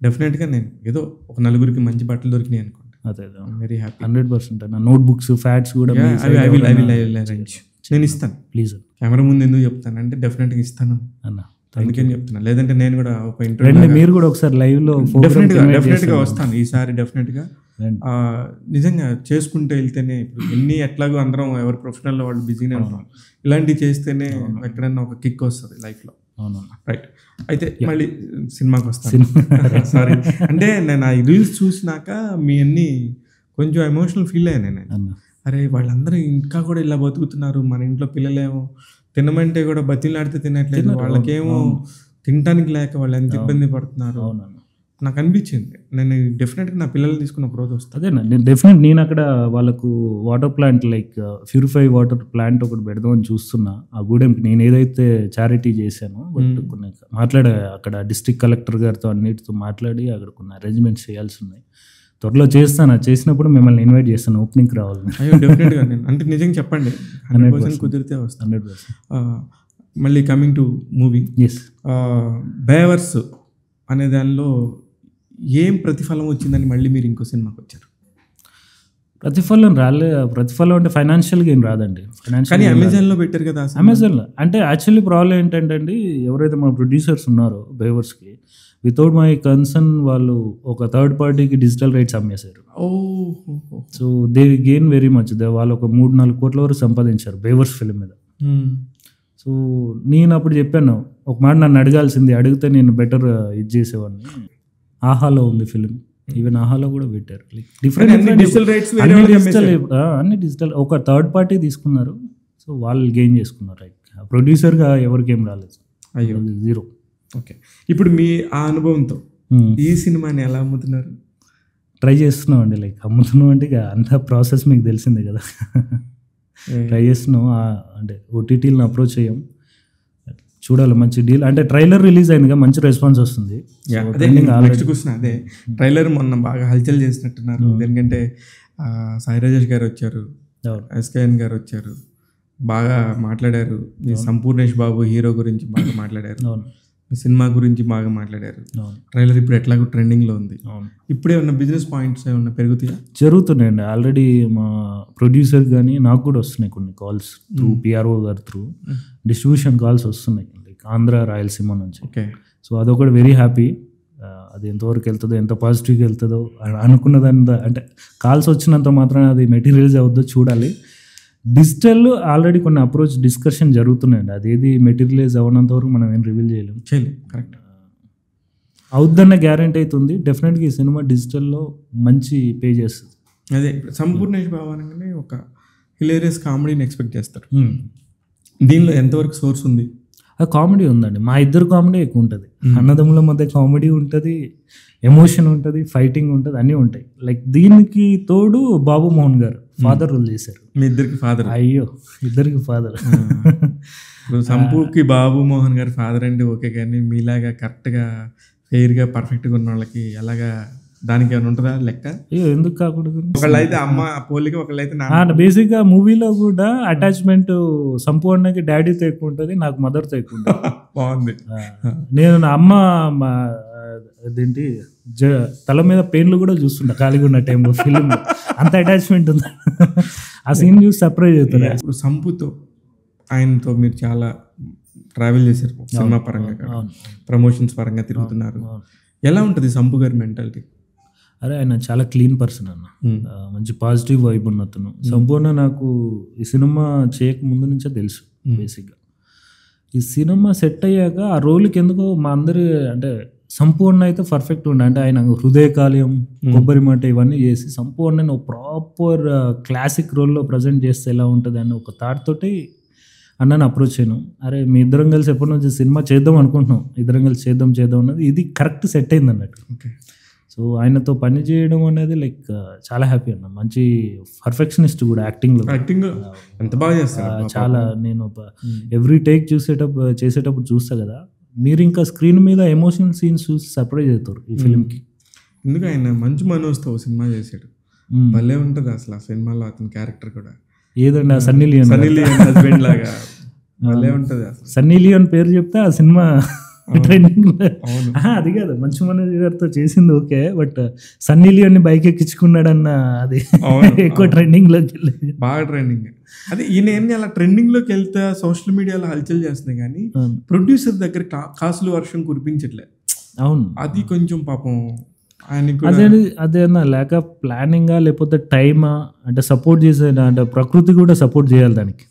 డెఫినెట్గా నేను ఏదో ఒక నలుగురికి మంచి బట్టలు దొరికినాయి అనుకోండి, అదే వెరీ హ్యాపీ. 100% నా నోట్బుక్స్ ఫ్యాట్స్ కూడా నేను ఇస్తాను. ప్లీజ్ కెమెరా ముందు ఎందుకు చెప్తాను అంటే డెఫినెట్గా ఇస్తాను అన్న, అందుకని చెప్తున్నా. లేదంటే నేను కూడా ఒక ఇంటర్వ్యూ మీరు కూడా ఒకసారి లైవ్ లో డెఫినెట్గా వస్తాను ఈసారి. డెఫినెట్గా నిజంగా చేసుకుంటే వెళ్తేనే, ఇప్పుడు ఎన్ని ఎట్లాగో అందరం ఎవరు ప్రొఫెషనల్ వాళ్ళు బిజీనే ఉంటాం, ఇలాంటివి చేస్తేనే ఎక్కడైనా ఒక కిక్ వస్తుంది లైఫ్లో. రైట్. అయితే మళ్ళీ సినిమాకి వస్తాను. సారీ అంటే నేను ఆ రీల్స్ చూసినాక మీ అన్ని కొంచెం ఎమోషనల్ ఫీల్ అయ్యాను నేను. అరే వాళ్ళందరూ ఇంకా కూడా ఇలా బతుకుతున్నారు, మన ఇంట్లో పిల్లలేమో తినమంటే కూడా బతిలాడితే తినట్లేదు, వాళ్ళకేమో తినడానికి లేక వాళ్ళు ఎంత ఇబ్బంది పడుతున్నారు నాకు అనిపించింది. నేను డెఫినెట్గా నా పిల్లలు తీసుకున్న ఒక రోజు వస్తాను. అదేనా నేను అక్కడ వాళ్ళకు water plant like purify water plant ఒకటి పెడదామని చూస్తున్నా. ఆ గూడెంకి నేను ఏదైతే చారిటీ చేశానో కొన్ని మాట్లాడా అక్కడ డిస్ట్రిక్ట్ కలెక్టర్ గారితో అన్నిటితో మాట్లాడి అక్కడ కొన్ని అరేంజ్మెంట్స్ చేయాల్సి ఉన్నాయి. త్వరలో చేస్తాను, చేసినప్పుడు మిమ్మల్ని ఇన్వైట్ చేస్తాను, ఓపెనింగ్కి రావాలి. డెఫినెట్గా అంటే నిజంగా చెప్పండి, 100% కుదిరితే వస్తాను. 100%. మళ్ళీ కమింగ్ టు మూవీ, బేవర్స్ అనే దానిలో ఏం ప్రతిఫలం వచ్చిందని మళ్ళీ మీరు ఇంకో సినిమాకి వచ్చారు? ప్రతిఫలం ప్రతిఫలం అంటే ఫైనాన్షియల్గా ఏం రాదండి. కానీ అమెజాన్లో పెట్టారు కదా. అమెజాన్లో అంటే యాక్చువల్లీ ప్రాబ్లం ఏంటంటే అండి, ఎవరైతే మన ప్రొడ్యూసర్స్ ఉన్నారో బేవర్స్కి, వితౌట్ మై కన్సర్న్ వాళ్ళు ఒక థర్డ్ పార్టీకి డిజిటల్ రైట్స్ అమ్మేశారు. So they gain very much. వాళ్ళు ఒక 3-4 కోట్ల వరకు సంపాదించారు బేవర్స్ ఫిలిం మీద. సో నేను అప్పుడు చెప్పాను, ఒక మాట నన్ను అడగాల్సింది, అడిగితే నేను బెటర్ ఇది చేసేవాడిని. ఆహాలో ఉంది ఫిలిం, ఈవెన్ ఆహాలో కూడా పెట్టారు. లైక్ డిఫరెంట్ అన్ని డిజిటల్ ఒక థర్డ్ పార్టీ తీసుకున్నారు. సో వాళ్ళు గెయిన్ చేసుకున్నారు. లైక్ ప్రొడ్యూసర్గా ఎవరికి ఏం రాలేదు, అయ్యో 0. ఓకే. ఇప్పుడు మీ ఆ అనుభవంతో ఈ సినిమాని ఎలా అమ్ముతున్నారు? ట్రై చేస్తున్నాం అండి. లైక్ అమ్ముతున్నాం అంటే ఇక అంత ప్రాసెస్ మీకు తెలిసిందే కదా. ట్రై చేస్తున్నాం. అంటే ఓటీటీలను అప్రోచ్ అయ్యాం, చూడాలి మంచి డీల్. అంటే ట్రైలర్ రిలీజ్ అయిందిగా, మంచి రెస్పాన్స్ వస్తుంది. అదే ట్రైలర్ మొన్న బాగా హల్చల్ చేసినట్టున్నారు. ఎందుకంటే సాయి రాజేష్ గారు వచ్చారు, ఎస్కేఎన్ గారు వచ్చారు, బాగా మాట్లాడారు. మీ సంపూర్ణేష్ బాబు హీరో గురించి బాగా మాట్లాడారు, మీ సినిమా గురించి బాగా మాట్లాడారు. ట్రైలర్ ఇప్పుడు ఎట్లాగో ట్రెండింగ్లో ఉంది. ఇప్పుడే ఉన్న బిజినెస్ పాయింట్స్ ఏమన్నా పెరుగుతాయా? జరుగుతున్నాయండి. ఆల్రెడీ మా ప్రొడ్యూసర్ కానీ నాకు కూడా వస్తున్నాయి కొన్ని కాల్స్ త్రూ పిఆర్ఓ గారు త్రూ డిస్ట్రిబ్యూషన్ కాల్స్ వస్తున్నాయి, లైక్ ఆంధ్ర రాయలసీమ నుంచి. ఓకే. సో అదొకటి వెరీ హ్యాపీ. అది ఎంతవరకు వెళ్తుందో, ఎంత పాజిటివ్గా వెళ్తుందో అనుకున్నదంత, అంటే కాల్స్ వచ్చినంత మాత్రం అది మెటీరియల్స్ అవుద్దో చూడాలి. డిజిటల్ ఆల్రెడీ కొన్ని అప్రోచ్ డిస్కషన్ జరుగుతున్నాయండి. అదేది మెటీరియలైజ్ అవ్వనంత వరకు మనం ఏం రివీల్ చేయలేము. కరెక్ట్. అవుద్దన్న గ్యారెంటీ అవుతుంది. డెఫినెట్గా ఈ సినిమా డిజిటల్లో మంచి పే చేస్తుంది. అదే సంపూర్ణేష్ బాబు అనగానే ఒక హిలేరియస్ కామెడీని ఎక్స్పెక్ట్ చేస్తారు. దీనిలో ఎంతవరకు సోర్స్ ఉంది? అది కామెడీ ఉందండి. మా ఇద్దరు కామెడీ ఎక్కువ ఉంటుంది. అన్నదమ్ముల మధ్య కామెడీ ఉంటుంది, ఎమోషన్ ఉంటుంది, ఫైటింగ్ ఉంటుంది, అన్నీ ఉంటాయి. లైక్ దీనికి తోడు బాబు మోహన్ గారు ఫాదర్ రోల్ చేశారు. మీ ఇద్దరికి ఫాదర్? అయ్యో, ఇద్దరికి ఫాదర్. సంపూకి బాబు మోహన్ గారు ఫాదర్ అంటే ఓకే, కానీ మీలాగా కరెక్ట్గా ఫెయిర్గా పర్ఫెక్ట్గా ఉన్న వాళ్ళకి ఎలాగా, దానికి ఏమైనా ఉంటుందా లెక్క? అయ్యో, ఎందుకు కాకూడదు? ఒకళ్ళైతే అమ్మ పోలిక, ఒకళ్ళైతే బేసిక్గా మూవీలో కూడా అటాచ్మెంట్ సంపూర్ణకి డాడీతో ఎక్కువ ఉంటుంది, నాకు మదర్తో ఎక్కువ ఉంటుంది. బాగుంది. నేను నా అమ్మ అదేంటి తల మీద పెయిన్లు కూడా చూస్తుంటా ఖాళీగా ఉన్న టైంలో. ఫిలిం అంత అటాచ్మెంట్ ఉంది. ఆ సీన్ చూసి సర్ప్రైజ్ అవుతారు. ఇప్పుడు సంపుతో ఆయనతో మీరు చాలా ట్రావెల్ చేశారు, సినిమా పరంగా, ప్రమోషన్స్ పరంగా తిరుగుతున్నారు. ఎలా ఉంటుంది సంపు గారి మెంటాలిటీ? అరే ఆయన చాలా క్లీన్ పర్సన్ అన్న, మంచి పాజిటివ్ వైబ్ ఉన్న అతను. సంపూర్ణ నాకు ఈ సినిమా చేయక ముందు నుంచే తెలుసు. బేసిక్గా ఈ సినిమా సెట్ అయ్యాక ఆ రోల్కి ఎందుకో మా అందరి, అంటే సంపూర్ణ అయితే పర్ఫెక్ట్ ఉండే, అంటే ఆయన హృదయకాల్యం, కొబ్బరి మాట ఇవన్నీ చేసి సంపూర్ణ ప్రాపర్ క్లాసిక్ రోల్లో ప్రజెంట్ చేస్తే ఎలా ఉంటుంది అని ఒక థాట్ తోటి అన్నని అప్రోచ్ అయ్యాను. అరే మీ ఇద్దరం కలిసి ఎప్పటి నుంచి సినిమా చేద్దాం అనుకుంటున్నాం, ఇద్దరం కలిసి చేద్దాం అన్నది ఇది కరెక్ట్ సెట్ అయింది అన్నట్టు. సో ఆయనతో పని చేయడం అనేది లైక్ చాలా హ్యాపీ అన్న. మంచి పర్ఫెక్షనిస్ట్ కూడా యాక్టింగ్లో ఎంత బాగా చేస్తారు. చాలా నేను ఎవ్రీ టేక్ చేసేటప్పుడు చూస్తా కదా, మీరు ఇంకా స్క్రీన్ మీద ఎమోషనల్ సీన్స్ చూసి సర్ప్రైజ్ అవుతారు ఈ ఫిలింకి. ఎందుకు ఆయన మంచి మనోజ్తో సినిమా చేశాడు, భలే ఉంటుంది అసలు ఆ సినిమాలో అతని క్యారెక్టర్ కూడా. ఏదండి సన్నీ లియోన్ హస్బెండ్ లాగా భలే ఉంటుంది అసలు. సన్నీ లియోన్ పేరు చెప్తే ఆ సినిమా ట్రెండింగ్. అది కాదు, మంచు మనోజ్ గారితో చేసింది ఓకే, బట్ సన్నీ లియోని బైక్ ఎక్కించుకున్నాడన్న అది ఎక్కువ ట్రెండింగ్ లోకి వెళ్ళేది, బాగా ట్రెండింగ్. అదే ఈయన ఏం చేయాలి, ట్రెండింగ్ లోకి వెళ్తే సోషల్ మీడియాలో హల్చల్ చేస్తున్నాయి కానీ ప్రొడ్యూసర్ దగ్గర కాసులు వర్షం కురిపించట్లేదు. అవును, అది కొంచెం పాపం అదేనా లేక ప్లానింగా లేకపోతే టైమా, అంటే సపోర్ట్ చేసే అంటే ప్రకృతి కూడా సపోర్ట్ చేయాలి దానికి.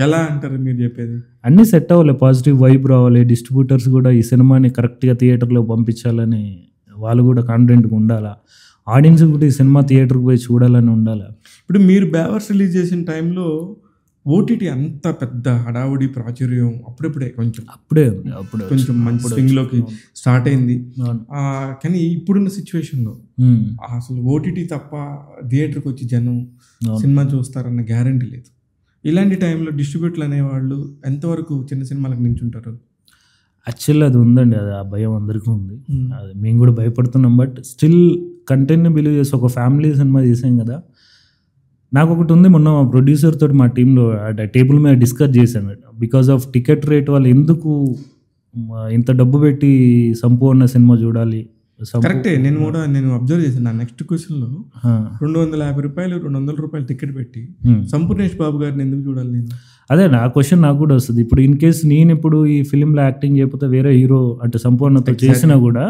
ఎలా అంటారు మీరు చెప్పేది? అన్నీ సెట్ అవ్వాలి, పాజిటివ్ వైబ్ రావాలి, డిస్ట్రిబ్యూటర్స్ కూడా ఈ సినిమాని కరెక్ట్గా థియేటర్లో పంపించాలని వాళ్ళు కూడా కాన్ఫిడెంట్గా ఉండాలా, ఆడియన్స్ కూడా ఈ సినిమా థియేటర్కి పోయి చూడాలని ఉండాలి. ఇప్పుడు మీరు బేవర్స్ రిలీజ్ చేసిన టైంలో ఓటీటీ అంత పెద్ద హడావుడి ప్రాచుర్యం అప్పుడే కొంచెం మంచి స్వింగ్లోకి స్టార్ట్ అయింది. కానీ ఇప్పుడున్న సిచ్యువేషన్లో అసలు ఓటీటీ తప్ప థియేటర్కి వచ్చి జనం సినిమా చూస్తారన్న గ్యారంటీ లేదు. ఇలాంటి టైంలో డిస్ట్రిబ్యూటర్లు అనేవాళ్ళు ఎంతవరకు చిన్న సినిమాలకు నించుంటారు? యాక్చువల్లీ అది ఉందండి, అది ఆ భయం అందరికీ ఉంది, అది మేము కూడా భయపడుతున్నాం. బట్ స్టిల్ కంటెంట్ని బిలీవ్ చేసి ఒక ఫ్యామిలీ సినిమా చేసాం కదా. నాకు ఒకటి ఉంది, మొన్న మా ప్రొడ్యూసర్ తోటి మా టీంలో టేబుల్ మీద డిస్కస్ చేశాను. బికాస్ ఆఫ్ టికెట్ రేట్ వాళ్ళు ఎందుకు ఇంత డబ్బు పెట్టి సంపూర్ణ సినిమా చూడాలి. కరెక్టే, నేను అబ్జర్వ్ చేశాను. నా నెక్స్ట్ క్వశ్చన్లో 250 రూపాయలు 200 రూపాయలు టికెట్ పెట్టి సంపూర్ణేష్ బాబు గారిని ఎందుకు చూడాలి నేను? అదే నా క్వశ్చన్ నాకు కూడా వస్తుంది. ఇప్పుడు ఇన్ కేసు నేను ఇప్పుడు ఈ ఫిలింలో యాక్టింగ్ చేయకపోతే వేరే హీరో అంటే సంపూర్ణతో చేసినా కూడా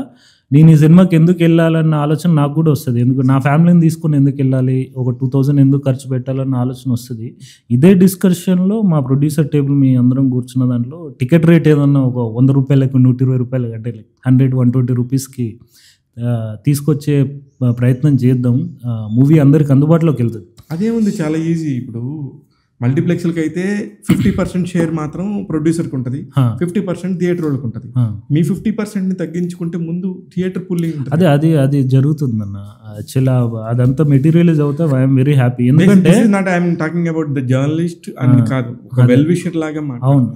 నేను ఈ సినిమాకి ఎందుకు వెళ్ళాలన్న ఆలోచన నాకు కూడా వస్తుంది. ఎందుకు నా ఫ్యామిలీని తీసుకుని ఎందుకు వెళ్ళాలి, ఒక 2000 ఎందుకు ఖర్చు పెట్టాలన్న ఆలోచన వస్తుంది. ఇదే డిస్కషన్లో మా ప్రొడ్యూసర్ టేబుల్ మీ అందరం కూర్చున్న దాంట్లో టికెట్ రేట్ ఏదన్నా ఒక 100 రూపాయలకు 120 రూపాయలు అంటే 100-120 రూపీస్కి తీసుకొచ్చే ప్రయత్నం చేద్దాం. మూవీ అందరికి అందుబాటులోకి వెళ్తుంది. అదేముంది, చాలా ఈజీ. ఇప్పుడు మల్టీప్లెక్స్లకి అయితే 50% షేర్ మాత్రం ప్రొడ్యూసర్కి ఉంటుంది, 50% థియేటర్ వాళ్ళకి ఉంటుంది. మీ 50%ని తగ్గించుకుంటే ముందు థియేటర్ పుల్లింగ్ అది జరుగుతుంది అన్న. యాక్చువల్లీ అదంతా మెటీరియలైజ్ అవుతా ఐఎమ్ వెరీ హ్యాపీ. ఎందుకంటే I'm talking about the journalist అని కాదు, ఒక వెల్ విషర్ లాగా.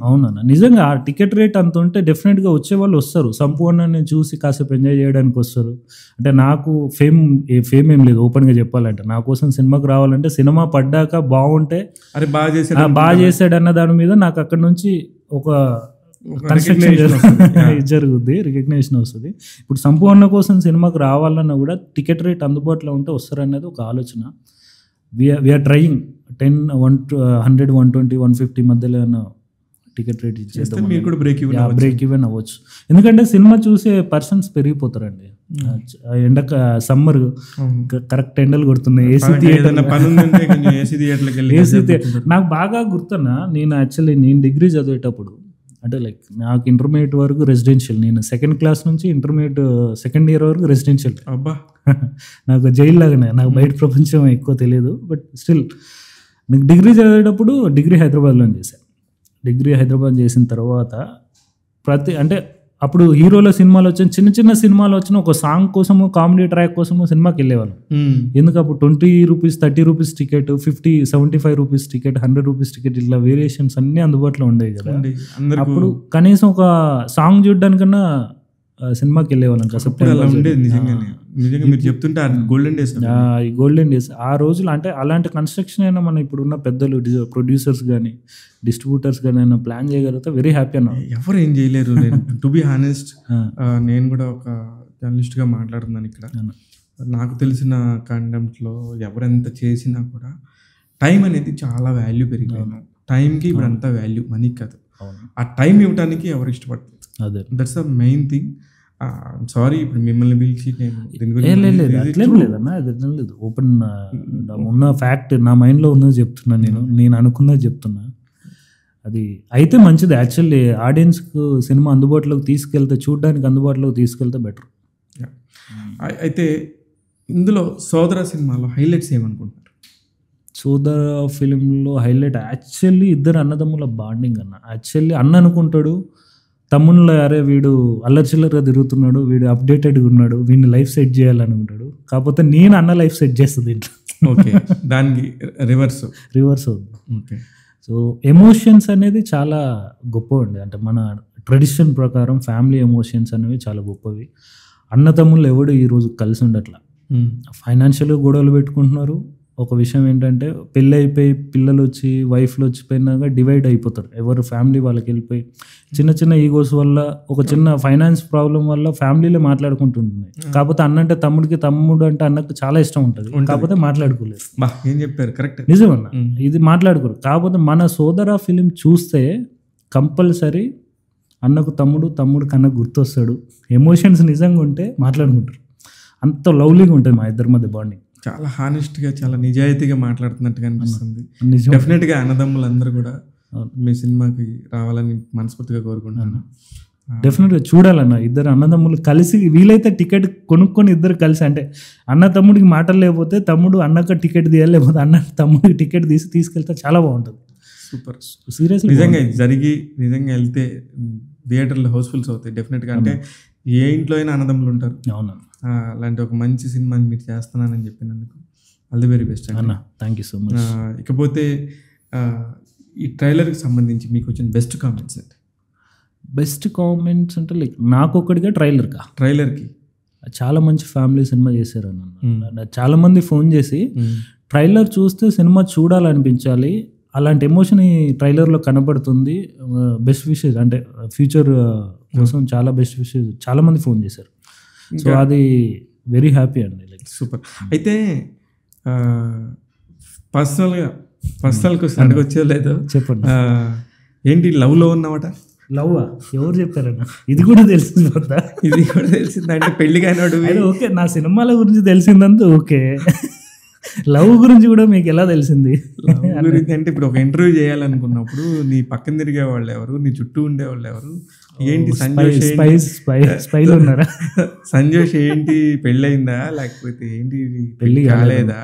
అవునన్న, నిజంగా ఆ టికెట్ రేట్ అంత ఉంటే డెఫినెట్గా వచ్చే వాళ్ళు వస్తారు, సంపూర్ణాన్ని చూసి కాసేపు ఎంజాయ్ చేయడానికి వస్తారు. అంటే నాకు ఫేమ్ ఏం లేదు, ఓపెన్గా చెప్పాలంటే. నా కోసం సినిమాకి రావాలంటే సినిమా పడ్డాక బాగుంటే బాగా చేశాడు అన్న దాని మీద నాకు అక్కడ నుంచి ఒక కన్స్ట్రక్షన్ జరుగుద్ది, రికగ్నేషన్ వస్తుంది. ఇప్పుడు సంపూర్ణ కోసం సినిమాకి రావాలన్నా కూడా టికెట్ రేట్ అందుబాటులో ఉంటే వస్తారనేది ఒక ఆలోచన. వీఆర్ ట్రయింగ్ 10, 100, 120, 150 మధ్యలో టికెట్ రేట్ ఇచ్చేస్తాం, బ్రేక్ ఈవెన్ అవ్వచ్చు. ఎందుకంటే సినిమా చూసే పర్సన్స్ పెరిగిపోతారండి. సమ్మర్ కరెక్ట్ ఎండలు కొడుతున్నాయి, ఏసీ థియేటర్. నాకు బాగా గుర్తున్నా, నేను డిగ్రీ చదివేటప్పుడు అంటే నాకు ఇంటర్మీడియట్ వరకు రెసిడెన్షియల్, నేను 2nd క్లాస్ నుంచి ఇంటర్మీడియట్ 2nd ఇయర్ వరకు రెసిడెన్షియల్. నాకు జైలు లాగానే, నాకు బయట ప్రపంచం ఎక్కువ తెలియదు. బట్ స్టిల్ నాకు డిగ్రీ చదివేటప్పుడు డిగ్రీ హైదరాబాద్లో చేశాను. డిగ్రీ హైదరాబాద్ చేసిన తర్వాత అంటే అప్పుడు హీరోల సినిమాలు వచ్చిన చిన్న సినిమాలు వచ్చిన ఒక సాంగ్ కోసము, కామెడీ ట్రాక్ కోసము సినిమాకి వెళ్ళేవాళ్ళం. ఎందుకు అప్పుడు 20 rupees 30 rupees ticket, 50, 75 rupees ticket, 100 rupees ticket, ఇట్లా వేరియేషన్స్ అన్నీ అందుబాటులో ఉండేవి కదా. అప్పుడు కనీసం ఒక సాంగ్ చూడడానికన్నా సినిమాకి వెళ్ళేవాళ్ళం. గోల్డెన్ డేస్ ఆ రోజులు. అంటే అలాంటి కన్స్ట్రక్షన్ అయినా మన ఇప్పుడున్న పెద్దలు ప్రొడ్యూసర్స్ కానీ డిస్ట్రిబ్యూటర్స్ కానీ అయినా ప్లాన్ చేయగలిగితే వెరీ హ్యాపీ అన్న. ఎవరు ఏం చేయలేరు. టు బి హానెస్ట్, నేను కూడా ఒక జర్నలిస్ట్గా మాట్లాడుతున్నాను ఇక్కడ. నాకు తెలిసిన కంటెంట్లో ఎవరెంత చేసినా కూడా టైం అనేది చాలా వాల్యూ పెరిగింది. టైంకి ఇప్పుడు అంతా వాల్యూ, మనీకి కాదు. ఆ టైం ఇవ్వడానికి ఎవరు ఇష్టపడుతుంది, that's the main thing. Sorry, ఇప్పుడు మిమ్మల్ని పిలిచి లేదు, ఓపెన్ ఉన్న ఫ్యాక్ట్ నా మైండ్లో ఉన్నది చెప్తున్నా, నేను అనుకున్నది చెప్తున్నా. అది అయితే మంచిది. యాక్చువల్లీ ఆడియన్స్కు సినిమా అందుబాటులోకి తీసుకెళ్తే, చూడడానికి అందుబాటులోకి తీసుకెళ్తే బెటర్. అయితే ఇందులో సోదర సినిమాలో హైలైట్స్ ఏమనుకుంటున్నారు? సోదర ఫిలింలో హైలైట్ యాక్చువల్లీ ఇద్దరు అన్నదమ్ముల బాండింగ్ అన్న. యాక్చువల్లీ అన్న అనుకుంటాడు తమ్ముళ్ళ, అరే వీడు అల్లరి చిల్లరగా తిరుగుతున్నాడు, వీడు అప్డేటెడ్గా ఉన్నాడు, వీడిని లైఫ్ సెట్ చేయాలనుకుంటాడు. కాకపోతే నేను అన్న లైఫ్ సెట్ చేస్తుంది ఇంట్లో. ఓకే, దానికి రివర్స్ అవుతుంది. ఓకే, సో ఎమోషన్స్ అనేది చాలా గొప్పవండి. అంటే మన ట్రెడిషన్ ప్రకారం ఫ్యామిలీ ఎమోషన్స్ అనేవి చాలా గొప్పవి. అన్న తమ్ముళ్ళు ఎవడు ఈరోజు కలిసి ఉండట్లా, ఫైనాన్షియల్గా గొడవలు పెట్టుకుంటున్నారు, ఒక విషయం ఏంటంటే పెళ్ళి అయిపోయి పిల్లలు వచ్చి వైఫ్లు వచ్చిపోయినాక డివైడ్ అయిపోతారు, ఎవరు ఫ్యామిలీ వాళ్ళకి వెళ్ళిపోయి చిన్న చిన్న ఈగోస్ వల్ల ఒక చిన్న ఫైనాన్స్ ప్రాబ్లం వల్ల ఫ్యామిలీలో మాట్లాడుకుంటుంటుంది. కాకపోతే అన్న అంటే తమ్ముడికి, తమ్ముడు అంటే అన్నకు చాలా ఇష్టం ఉంటుంది, కాకపోతే మాట్లాడుకోలేదు. ఏం చెప్పారు కరెక్ట్, నిజమన్నా, ఇది మాట్లాడుకోరు. కాకపోతే మన సోదర ఫిలిం చూస్తే కంపల్సరీ అన్నకు తమ్ముడు, తమ్ముడికి అన్నకు గుర్తొస్తాడు. ఎమోషన్స్ నిజంగా ఉంటే మాట్లాడుకుంటారు. అంత లవ్లీగా ఉంటుంది మా ఇద్దరి మధ్య బాండింగ్. చాలా హానెస్ట్గా, చాలా నిజాయితీగా మాట్లాడుతున్నట్టుగా అనిపిస్తుంది. డెఫినెట్గా అన్నదమ్ములందరూ కూడా మీ సినిమాకి రావాలని మనస్ఫూర్తిగా కోరుకుంటున్నాను. డెఫినెట్గా చూడాలన్న, ఇద్దరు అన్నదమ్ములు కలిసి వీలైతే టికెట్ కొనుక్కొని ఇద్దరు కలిసి, అంటే అన్న తమ్ముడికి మాటలు లేకపోతే తమ్ముడు అన్నకు టికెట్ తీయాలి, లేకపోతే అన్న తమ్ముడికి టికెట్ తీసుకెళ్తే చాలా బాగుంటుంది. సూపర్, సీరియస్లీ నిజంగా జరిగి నిజంగా వెళ్తే థియేటర్లో హౌస్ఫుల్స్ అవుతాయి డెఫినెట్గా. అంటే ఏ ఇంట్లో అయినా అన్నదమ్ములు ఉంటారు. అవునా, అలాంటి ఒక మంచి సినిమాని మీరు చేస్తున్నానని చెప్పినందుకు ఆల్ ది వెరీ బెస్ట్ అన్న. Thank you so much. ఇకపోతే ఈ ట్రైలర్కి సంబంధించి మీకు వచ్చిన బెస్ట్ కామెంట్స్ అంటే? బెస్ట్ కామెంట్స్ అంటే లైక్ నాకు ఒక్కడిగా ట్రైలర్కి చాలా మంచి ఫ్యామిలీ సినిమా చేశారు అన్న. చాలా మంది ఫోన్ చేసి ట్రైలర్ చూస్తే సినిమా చూడాలనిపించాలి, అలాంటి ఎమోషన్ ఈ ట్రైలర్లో కనబడుతుంది, బెస్ట్ విషెస్ అంటే ఫ్యూచర్ కోసం చాలా బెస్ట్ విషెస్ చాలా మంది ఫోన్ చేశారు. సో అది వెరీ హ్యాపీ అండి. Like super. అయితే పర్సనల్ క్వశ్చన్ అడిగి వచ్చే లేదు, చెప్పండి. ఏంటి లవ్లో ఉన్నావట? లవ్ ఎవరు చెప్పారన్న? ఇది కూడా తెలిసింది కదా? ఇది కూడా తెలిసింది అంటే పెళ్ళికైనాడు. ఓకే, నా సినిమాల గురించి తెలిసిందంతా ఓకే, లవ్ గురించి కూడా మీకు ఎలా తెలిసింది? లవ్ గురించి అంటే ఇప్పుడు ఒక ఇంటర్వ్యూ చేయాలనుకున్నప్పుడు నీ పక్కన తిరిగే వాళ్ళు ఎవరు, నీ చుట్టూ ఉండే వాళ్ళు ఎవరు, ఏంటి స్పైలో ఉన్నారా? సంజోష్ ఏంటి పెళ్ళయిందా లేకపోతే ఏంటి పెళ్లి కాలేదా?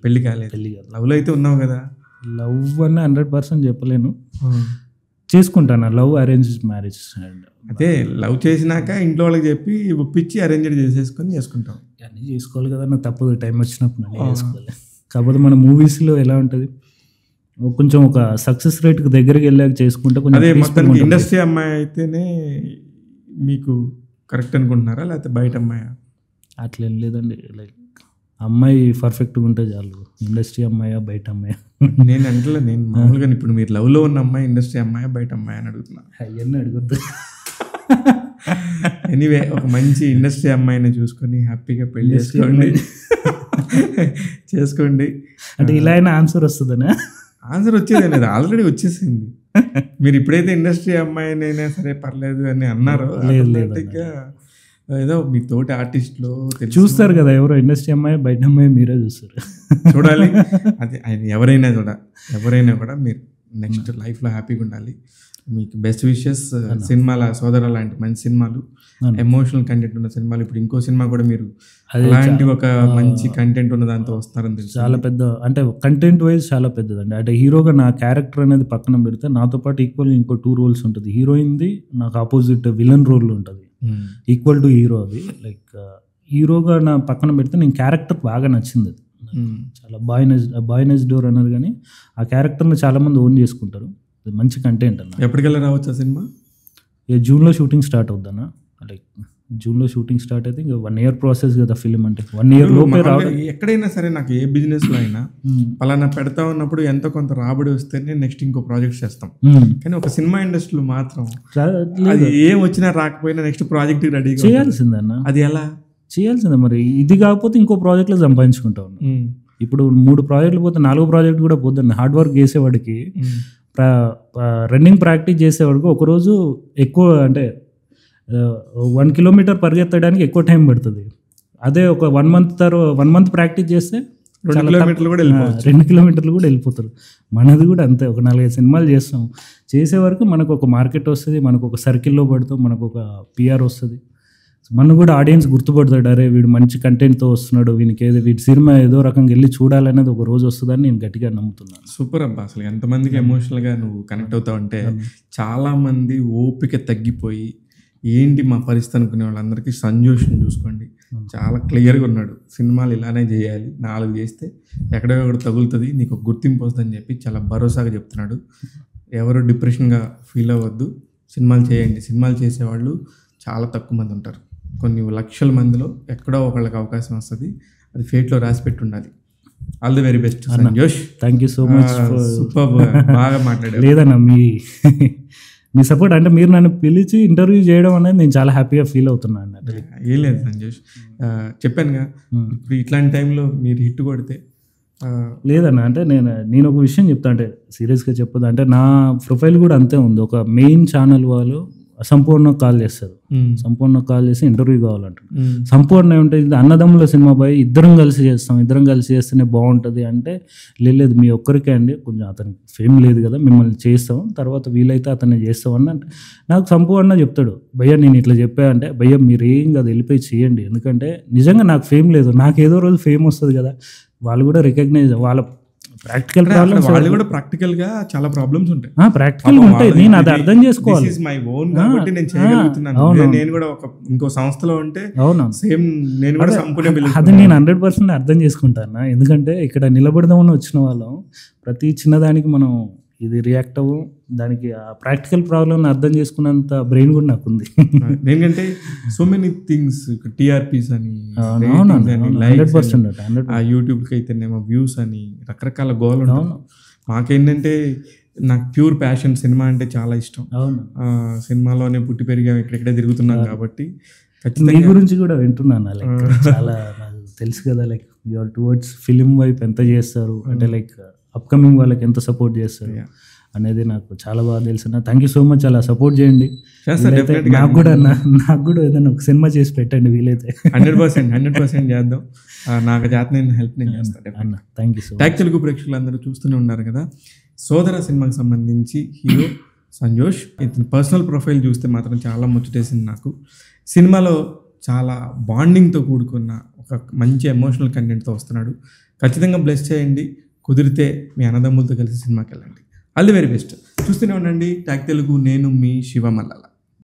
పెళ్లి కాలేదు. లవ్లో అయితే ఉన్నావు కదా? లవ్ అన్న 100% చెప్పలేను, చేసుకుంటాను. Love arrange marriage. అదే లవ్ చేసినాక ఇంట్లో వాళ్ళకి చెప్పి ఒప్పించి అరేంజ్డ్ చేసుకుంటాం. అన్నీ చేసుకోవాలి కదా, నాకు తప్పదు, టైం వచ్చినప్పుడు అన్నీ చేసుకోవాలి. కాకపోతే మన మూవీస్లో ఎలా ఉంటుంది, కొంచెం ఒక సక్సెస్ రేట్కి దగ్గరికి వెళ్ళాక చేసుకుంటే కొంచెం. అదే మొత్తానికి ఇండస్ట్రీ అమ్మాయి అయితేనే మీకు కరెక్ట్ అనుకుంటున్నారా లేకపోతే బయట అమ్మాయి? అట్లేం లేదండి, లైక్ అమ్మాయి పర్ఫెక్ట్గా ఉంటే చాలు. ఇండస్ట్రీ అమ్మాయా బయట అమ్మాయా నేను అంటే నేను మామూలుగా ఇప్పుడు మీరు లవ్లో ఉన్న అమ్మాయి ఇండస్ట్రీ అమ్మాయా బయట అమ్మాయి అని అడుగుతున్నా. అవన్నీ అడుగుద్దు. ఎనీవే ఒక మంచి ఇండస్ట్రీ అమ్మాయిని చూసుకొని హ్యాపీగా పెళ్లి చేసుకోండి. అంటే ఇలా అయినా ఆన్సర్ వస్తుందనా? ఆన్సర్ వచ్చేది లేదు, ఆల్రెడీ వచ్చేసింది. మీరు ఇప్పుడైతే ఇండస్ట్రీ అమ్మాయినైనా సరే పర్లేదు అని అన్నారు, ఏదో మీ తోటి ఆర్టిస్ట్లో చూస్తారు కదా, ఎవరో ఇండస్ట్రీ అమ్మాయి బయట అమ్మాయి మీరే చూస్తారు. చూడాలి. అది ఎవరైనా కూడా మీరు నెక్స్ట్ లైఫ్లో హ్యాపీగా ఉండాలి. మీకు బెస్ట్ విషెస్. సినిమాల సోదర లాంటి మంచి సినిమాలు, ఎమోషనల్ కంటెంట్ ఉన్న సినిమాలు, ఇప్పుడు ఇంకో సినిమా కూడా మీరు అలాంటి ఒక మంచి కంటెంట్ ఉన్న దాంతో వస్తారని తెలుసు. చాలా పెద్ద అంటే కంటెంట్ వైజ్ చాలా పెద్దదండి. అంటే హీరోగా నా క్యారెక్టర్ అనేది పక్కన పెడితే నాతో పాటు ఈక్వల్ ఇంకో 2 రోల్స్ ఉంటుంది. హీరోయిన్ది నాకు ఆపోజిట్ విలన్ రోల్ ఉంటుంది, ఈక్వల్ టు హీరో. అది లైక్ హీరోగా నా పక్కన పెడితే నేను క్యారెక్టర్ బాగా నచ్చింది. చాలా బాయ్నెస్ డోర్ అన్నది, కానీ ఆ క్యారెక్టర్ని చాలా మంది ఓన్ చేసుకుంటారు. మంచి కంటెంట్ అన్న. ఎప్పటికెళ్ళి రావచ్చు ఆ సినిమా? జూన్లో షూటింగ్ స్టార్ట్ అవుద్దన్నా. లైక్ జూన్లో షూటింగ్ స్టార్ట్ అయితే ఇంకా 1 year ప్రాసెస్ కదా ఫిలిం అంటే. 1 year లోపే రావడం. ఎక్కడైనా సరే నాకు ఏ బిజినెస్లో అయినా పలానా పెడతా ఉన్నప్పుడు ఎంతో కొంత రాబడి వస్తేనే నెక్స్ట్ ఇంకో ప్రాజెక్ట్ చేస్తాం. కానీ ఒక సినిమా ఇండస్ట్రీలో మాత్రం అది ఏం వచ్చినా రాకపోయినా నెక్స్ట్ ప్రాజెక్ట్ రెడీ చేయాల్సిందన్న. అది ఎలా చేయాల్సిందే మరి. ఇది కాకపోతే ఇంకో ప్రాజెక్ట్లో సంపాదించుకుంటా ఉన్నాం. ఇప్పుడు 3 ప్రాజెక్టులు పోతే 4వ ప్రాజెక్ట్ కూడా పోద్దండి. హార్డ్ వర్క్ చేసేవాడికి, రన్నింగ్ ప్రాక్టీస్ చేసేవాడికి ఒకరోజు ఎక్కువ అంటే 1 kilometer పరిగెత్తడానికి ఎక్కువ టైం పడుతుంది. అదే ఒక 1 month ప్రాక్టీస్ చేస్తే 2 kilometers కూడా 2 kilometers కూడా వెళ్ళిపోతారు. మనది కూడా అంతే. ఒక 4-5 సినిమాలు చేస్తాం, చేసే వరకు మనకు ఒక మార్కెట్ వస్తుంది, మనకు ఒక సర్కిల్లో పడుతాం, మనకు ఒక పిఆర్ వస్తుంది. మనం కూడా ఆడియన్స్ గుర్తుపడతాడు, అరే వీడు మంచి కంటెంట్తో వస్తున్నాడు, వీడి సినిమా ఏదో రకంగా వెళ్ళి చూడాలనేది ఒక రోజు వస్తుందని నేను గట్టిగా నమ్ముతున్నాను. సూపర్ అబ్బా. అసలు ఎంతమందికి ఎమోషనల్గా నువ్వు కనెక్ట్ అవుతావు అంటే, చాలామంది ఓపిక తగ్గిపోయి ఏంటి మా పరిస్థితి అనుకునే వాళ్ళందరికీ సంజోషం చూసుకోండి. చాలా క్లియర్గా ఉన్నాడు, సినిమాలు ఇలానే చేయాలి, 4 చేస్తే ఎక్కడో తగులుతుంది, నీకు ఒక గుర్తింపు వస్తుందని చెప్పి చాలా భరోసాగా చెప్తున్నాడు. ఎవరు డిప్రెషన్గా ఫీల్ అవ్వద్దు, సినిమాలు చేయండి. సినిమాలు చేసేవాళ్ళు చాలా తక్కువ మంది ఉంటారు, కొన్ని లక్షల మందిలో ఎక్కడో ఒకళ్ళకి అవకాశం వస్తుంది. అది ఫేట్లో రాసి పెట్టి ఉండాలి. All the very best Sanjosh. Thank you so much. Super, బాగా మాట్లాడారు. లేదన్నా మీ సపోర్ట్ అంటే మీరు నన్ను పిలిచి ఇంటర్వ్యూ చేయడం అనేది నేను చాలా హ్యాపీగా ఫీల్ అవుతున్నాను అన్నట్టు. ఏం లేదు సంజోష్, చెప్పానుగా ఇప్పుడు ఇట్లాంటి టైంలో మీరు హిట్ కొడితే. లేదన్నా అంటే నేను ఒక విషయం చెప్తా, అంటే సీరియస్గా చెప్పదు, అంటే నా ప్రొఫైల్ కూడా అంతే ఉంది. ఒక మెయిన్ ఛానల్ వాళ్ళు సంపూర్ణ కాల్ చేస్తారు, సంపూర్ణ కాల్ చేసి ఇంటర్వ్యూ కావాలంటారు. సంపూర్ణ ఏమంటే అన్నదమ్ముల సినిమా పోయి ఇద్దరం కలిసి చేస్తేనే బాగుంటుంది అంటే, లేదు మీ ఒక్కరికే అండి, కొంచెం అతనికి ఫేమ్ లేదు కదా, మిమ్మల్ని చేస్తాం, తర్వాత వీలైతే అతన్ని చేస్తాం అని అంటే నాకు సంపూర్ణ చెప్తాడు, భయ్యా నేను ఇట్లా చెప్పా అంటే, భయ్యా మీరు ఏం కాదు వెళ్ళిపోయి చేయండి, ఎందుకంటే నిజంగా నాకు ఫేమ్ లేదు, నాకు ఏదో రోజు ఫేమ్ వస్తుంది కదా. వాళ్ళు కూడా రికగ్నైజ్, వాళ్ళ ప్రాక్టికల్ ప్రాబ్లమ్స్, వాళ్ళు కూడా ప్రాక్టికల్ గా చాలా ప్రాబ్లమ్స్ ఉంటాయి, ప్రాక్టికల్ ఉంటాయి. నేను అది అర్థం చేసుకోవాలి. మై ఓన్ కాబట్టి నేను చేయగలుగుతున్నాను. నేను కూడా ఒక ఇంకో సంస్థలో ఉంటే సేమ్ నేను కూడా సంపూర్ణ అది నేను 100% అర్థం చేసుకుంటాను. ఎందుకంటే ఇక్కడ నిలబడదామని వచ్చిన వాళ్ళం, ప్రతి చిన్నదానికి మనం ఇది రియాక్ట్ అవ్వం, దానికి ఆ ప్రాక్టికల్ ప్రాబ్లమ్ అర్థం చేసుకున్నంత బ్రెయిన్ కూడా నాకు ఉంది. ఎందుకంటే సో మెనీ థింగ్స్, టీఆర్పీస్ అని, యూట్యూబ్కి అయితేనేమో వ్యూస్ అని, రకరకాల గోల్ ఉంటాయి. మాకేంటంటే నాకు ప్యూర్ ప్యాషన్, సినిమా అంటే చాలా ఇష్టం. సినిమాలోనే పుట్టి పెరిగా, ఇక్కడెక్కడే తిరుగుతున్నాం కాబట్టి. మీ గురించి కూడా వింటున్నాను, లైక్ చాలా తెలుసు కదా, లైక్ యువర్ టువర్డ్స్ ఫిలిం వైపు ఎంత చేస్తారు అంటే, లైక్ అప్కమింగ్ వాళ్ళకి ఎంత సపోర్ట్ చేస్తారు అనేది నాకు చాలా బాగా తెలుసు. థ్యాంక్ యూ సో మచ్, అలా సపోర్ట్ చేయండి. నాకు కూడా ఏదైనా ఒక సినిమా చేసి పెట్టండి వీలైతే. 100% చేద్దాం. నాకు చేత నేను హెల్ప్ నేను చేస్తాను అన్న. Thank you so much. Tag Telugu ప్రేక్షకులందరూ చూస్తూనే ఉన్నారు కదా, సోదర సినిమాకి సంబంధించి హీరో సంజోష్, ఇతని పర్సనల్ ప్రొఫైల్ చూస్తే మాత్రం చాలా ముచ్చటేసింది నాకు. సినిమాలో చాలా బాండింగ్తో కూడుకున్న ఒక మంచి ఎమోషనల్ కంటెంట్తో వస్తున్నాడు. ఖచ్చితంగా బ్లెస్ చేయండి, కుదిరితే మీ అన్నదమ్ములతో కలిసి సినిమాకి వెళ్ళండి. All the very best. చూస్తూనే ఉండండి ట్యాగ్ తెలుగు. నేను మీ శివ మల్లాల.